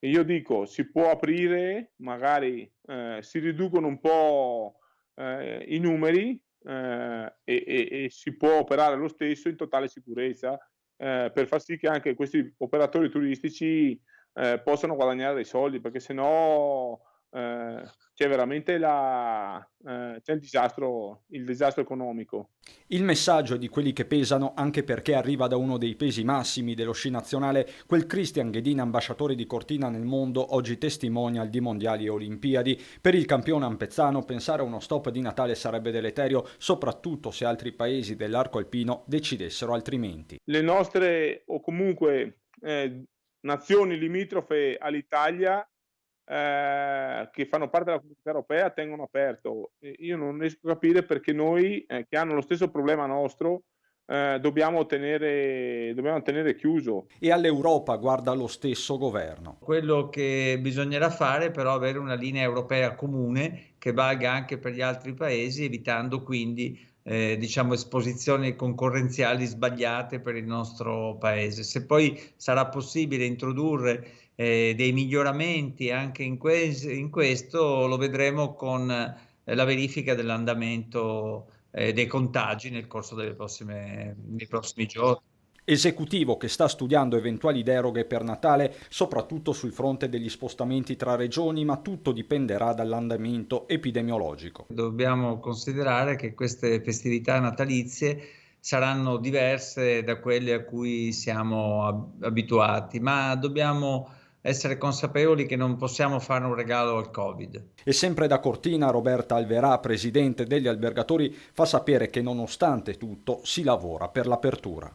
io dico si può aprire, magari, si riducono un po', i numeri, e si può operare lo stesso in totale sicurezza, per far sì che anche questi operatori turistici, possano guadagnare dei soldi, perché se no, c'è veramente c'è il disastro economico. Il messaggio è di quelli che pesano anche perché arriva da uno dei pesi massimi dello sci nazionale, quel Christian Ghedin, ambasciatore di Cortina nel mondo, oggi testimonial di mondiali e olimpiadi. Per il campione ampezzano pensare a uno stop di Natale sarebbe deleterio, soprattutto se altri paesi dell'arco alpino decidessero altrimenti. Le nostre o comunque, nazioni limitrofe all'Italia, che fanno parte della Comunità Europea tengono aperto. E io non riesco a capire perché noi, che hanno lo stesso problema nostro, dobbiamo tenere chiuso. E all'Europa guarda lo stesso governo. Quello che bisognerà fare però è avere una linea europea comune che valga anche per gli altri paesi, evitando quindi, diciamo esposizioni concorrenziali sbagliate per il nostro paese. Se poi sarà possibile introdurre, dei miglioramenti anche in questo, lo vedremo con, la verifica dell'andamento, dei contagi nel corso nei prossimi giorni. Esecutivo che sta studiando eventuali deroghe per Natale, soprattutto sul fronte degli spostamenti tra regioni, ma tutto dipenderà dall'andamento epidemiologico. Dobbiamo considerare che queste festività natalizie saranno diverse da quelle a cui siamo abituati, ma dobbiamo essere consapevoli che non possiamo fare un regalo al Covid. E sempre da Cortina, Roberta Alverà, presidente degli albergatori, fa sapere che nonostante tutto si lavora per l'apertura.